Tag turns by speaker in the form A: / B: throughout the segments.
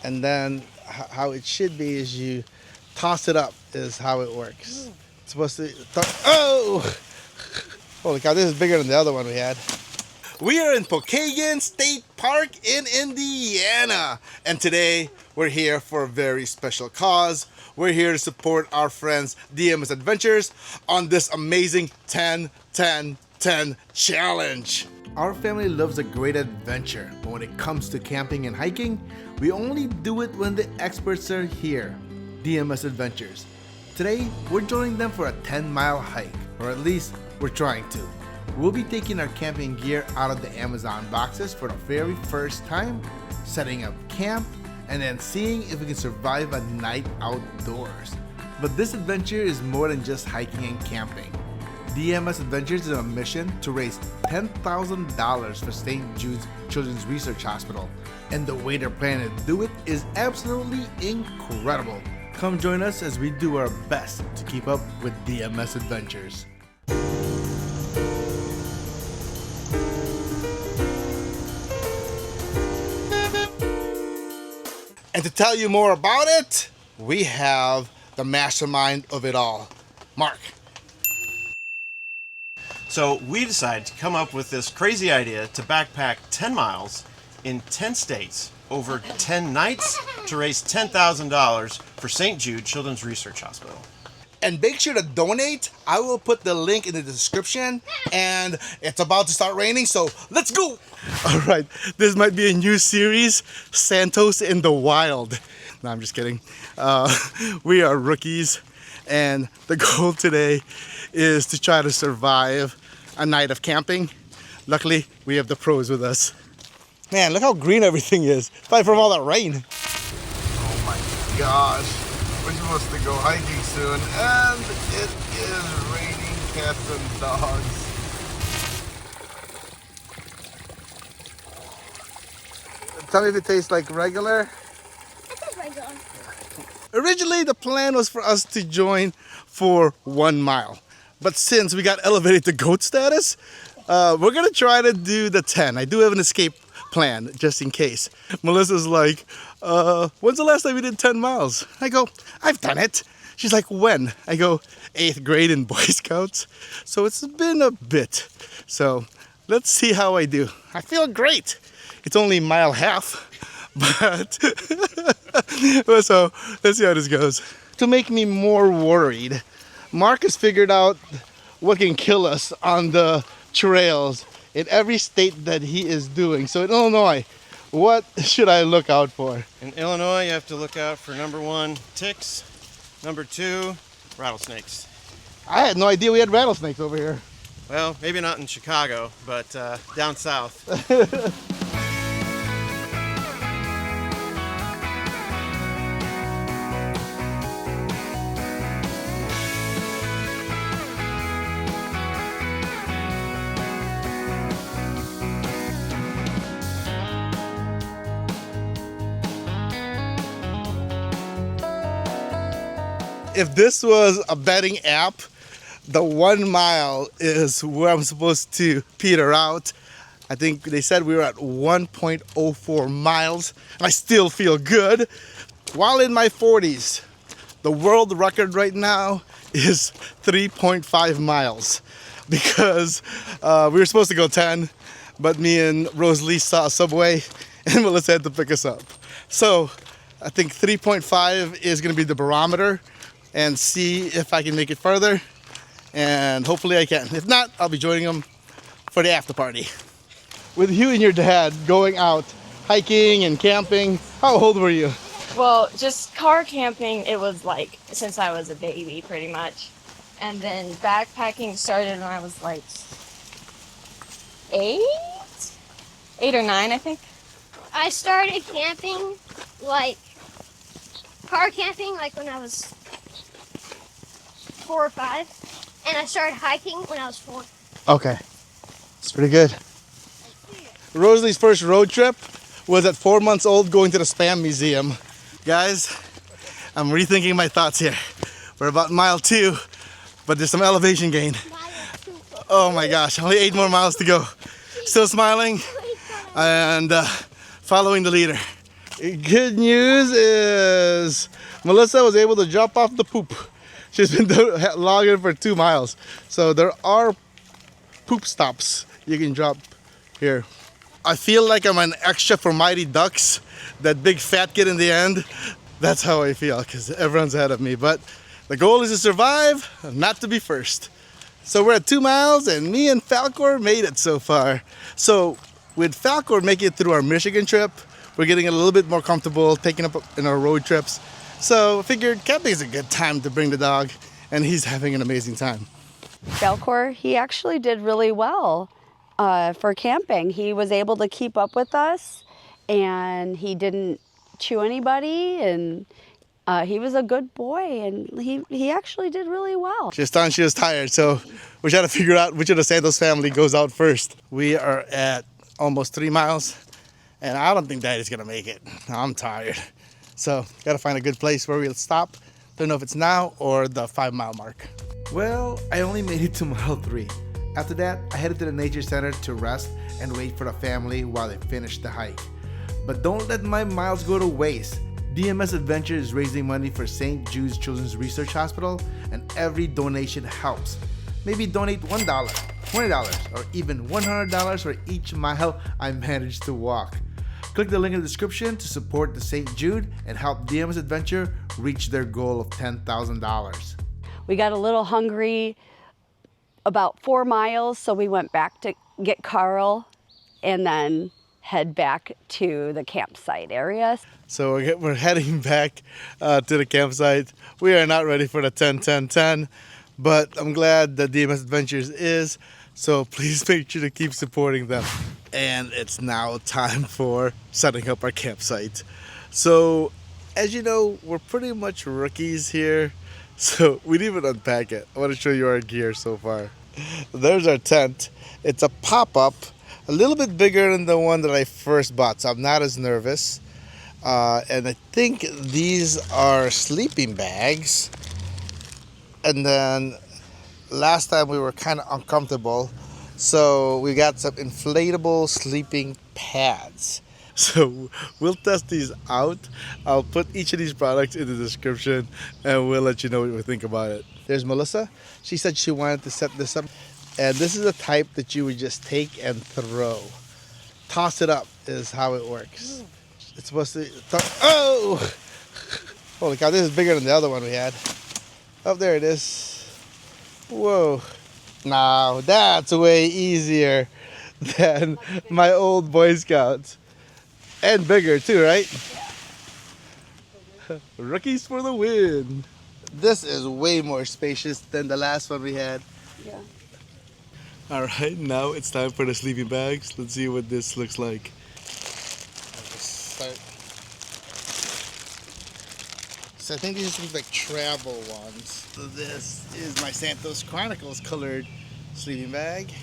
A: and then how it should be is you toss it up is how it works. It's supposed to, oh! Holy cow, this is bigger than the other one we had. We are in Pokagan State Park in Indiana, and today we're here for a very special cause. We're here to support our friends DMS Adventures on this amazing 10-10-10 challenge. Our family loves a great adventure, but when it comes to camping and hiking, we only do it when the experts are here, DMS Adventures. Today, we're joining them for a 10-mile hike, or at least we're trying to. We'll be taking our camping gear out of the Amazon boxes for the very first time, setting up camp, and then seeing if we can survive a night outdoors. But this adventure is more than just hiking and camping. DMS Adventures is on a mission to raise $10,000 for St. Jude's Children's Research Hospital, and the way they're planning to do it is absolutely incredible. Come join us as we do our best to keep up with DMS Adventures. And to tell you more about it, we have the mastermind of it all, Mark.
B: So we decided to come up with this crazy idea to backpack 10 miles in 10 states over 10 nights to raise $10,000 for St. Jude Children's Research Hospital.
A: And make sure to donate. I will put the link in the description, and it's about to start raining, so let's go. All right, this might be a new series, Santos in the Wild. No, I'm just kidding. We are rookies, and the goal today is to try to survive a night of camping. Luckily, we have the pros with us. Man, look how green everything is. Probably from all that rain. Oh my gosh. We're supposed to go hiking soon, and it is raining cats and dogs. Tell me if it tastes like regular.
C: It tastes regular.
A: Originally, the plan was for us to join for 1 mile. But since we got elevated to goat status, we're going to try to do the 10. I do have an escape plan, just in case. Melissa's like, when's the last time we did 10 miles? I go, I've done it. She's like, when? I go, 8th grade in Boy Scouts. So it's been a bit. So let's see how I do. I feel great. It's only a mile half, but so let's see how this goes. To make me more worried, Mark has figured out what can kill us on the trails in every state that he is doing. So in Illinois, what should I look out for?
B: In Illinois, you have to look out for number 1, ticks, number 2, rattlesnakes.
A: I had no idea we had rattlesnakes over here.
B: Well, maybe not in Chicago, but down south.
A: If this was a betting app, the 1 mile is where I'm supposed to peter out. I think they said we were at 1.04 miles. I still feel good. While in my 40s, the world record right now is 3.5 miles because we were supposed to go 10, but me and Rosalie saw a Subway and Melissa had to pick us up. So I think 3.5 is going to be the barometer, and see if I can make it further, and hopefully I can. If not, I'll be joining them for the after party. With you and your dad going out hiking and camping, how old were you?
D: Well, just car camping, it was like since I was a baby pretty much. And then backpacking started when I was like 8 or 9, I think.
C: I started camping, like car camping, like when I was 4 or 5, and I started hiking when I was 4.
A: Okay, it's pretty good. Rosalie's first road trip was at 4 months old, going to the Spam Museum. Guys, I'm rethinking my thoughts here. We're about mile 2, but there's some elevation gain. Oh my gosh, only 8 more miles to go. Still smiling and following the leader. Good news is Melissa was able to jump off the poop. She's been logging for 2 miles. So there are poop stops you can drop here. I feel like I'm an extra for Mighty Ducks, that big fat kid in the end. That's how I feel because everyone's ahead of me. But the goal is to survive, not to be first. So we're at 2 miles and me and Falcor made it so far. So with Falcor making it through our Michigan trip, we're getting a little bit more comfortable taking up in our road trips. So I figured camping is a good time to bring the dog, and he's having an amazing time.
E: Falcor, he actually did really well for camping. He was able to keep up with us, and he didn't chew anybody, and he was a good boy, and he actually did really well.
A: She was telling she was tired, so we're trying to figure out which of the Santos family goes out first. We are at almost 3 miles, and I don't think Daddy's gonna make it. I'm tired. So, gotta find a good place where we'll stop. Don't know if it's now or the 5 mile mark.
F: Well, I only made it to mile 3. After that, I headed to the nature center to rest and wait for the family while they finished the hike. But don't let my miles go to waste. DMS Adventure is raising money for St. Jude's Children's Research Hospital, and every donation helps. Maybe donate $1, $20, or even $100 for each mile I managed to walk. Click the link in the description to support the St. Jude and help DMS Adventure reach their goal of $10,000.
E: We got a little hungry about 4 miles, so we went back to get Carl and then head back to the campsite area.
A: So we're heading back to the campsite. We are not ready for the 10-10-10, but I'm glad that DMS Adventures is, so please make sure to keep supporting them. And it's now time for setting up our campsite. So, as you know, we're pretty much rookies here, so we didn't even unpack it. I want to show you our gear so far. There's our tent. It's a pop-up, a little bit bigger than the one that I first bought, so I'm not as nervous. And I think these are sleeping bags. And then last time we were kind of uncomfortable, so we got some inflatable sleeping pads. So we'll test these out. I'll put each of these products in the description and we'll let you know what we think about it. There's Melissa. She said she wanted to set this up. And this is the type that you would just take and throw. Toss it up is how it works. It's supposed to... Oh! Holy cow, this is bigger than the other one we had. Oh, there it is. Whoa. Now, that's way easier than my old Boy Scouts. And bigger too, right? Yeah. Rookies for the win. This is way more spacious than the last one we had.
E: Yeah.
A: All right, now it's time for the sleeping bags. Let's see what this looks like. So I think these are like travel ones. So this is my Santos Chronicles colored sleeping bag.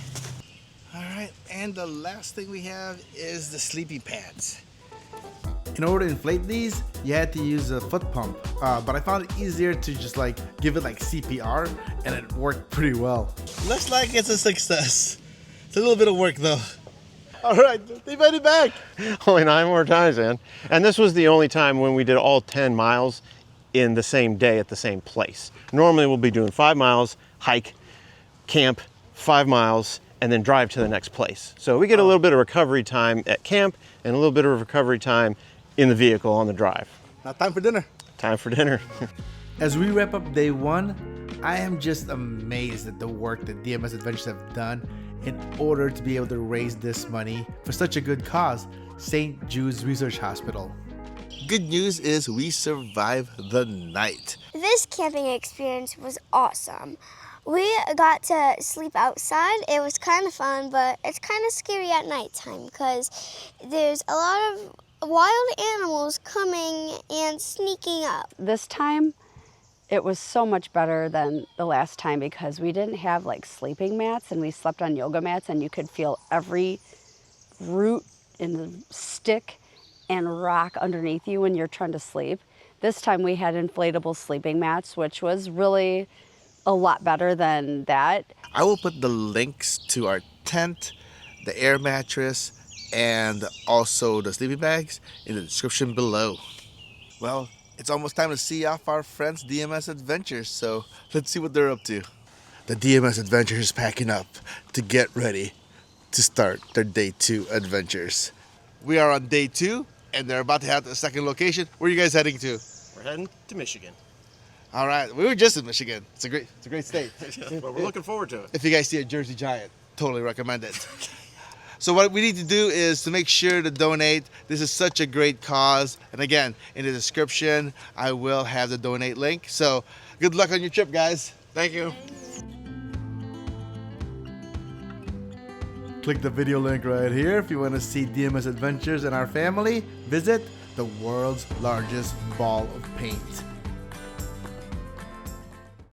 A: All right, and the last thing we have is the sleeping pads.
F: In order to inflate these, you had to use a foot pump, but I found it easier to just give it CPR, and it worked pretty well.
A: Looks like it's a success. It's a little bit of work though. All right, they made it back.
B: Only 9 more times, man. And this was the only time when we did all 10 miles in the same day at the same place. Normally we'll be doing 5 miles, hike, camp, 5 miles, and then drive to the next place. So we get a little bit of recovery time at camp and a little bit of recovery time in the vehicle on the drive.
A: Now time for dinner.
B: Time for dinner.
F: As we wrap up day 1, I am just amazed at the work that DMS Adventures have done in order to be able to raise this money for such a good cause, St. Jude's Research Hospital.
A: Good news is we survived the night.
C: This camping experience was awesome. We got to sleep outside. It was kind of fun, but it's kind of scary at nighttime because there's a lot of wild animals coming and sneaking up.
E: This time, it was so much better than the last time because we didn't have sleeping mats, and we slept on yoga mats, and you could feel every root and stick and rock underneath you when you're trying to sleep. This time we had inflatable sleeping mats, which was really a lot better than that.
A: I will put the links to our tent, the air mattress, and also the sleeping bags in the description below. Well, it's almost time to see off our friends DMS Adventures, so let's see what they're up to. The DMS Adventures is packing up to get ready to start their day 2 adventures. We are on day 2 and they're about to have the second location. Where are you guys heading to?
B: We're heading to Michigan.
A: All right, we were just in Michigan. It's a great state.
B: But we're looking forward to it.
A: If you guys see a Jersey Giant, totally recommend it. So what we need to do is to make sure to donate. This is such a great cause. And again, in the description, I will have the donate link. So good luck on your trip, guys.
B: Thank you.
F: Click the video link right here if you want to see DMS Adventures and our family visit the world's largest ball of paint.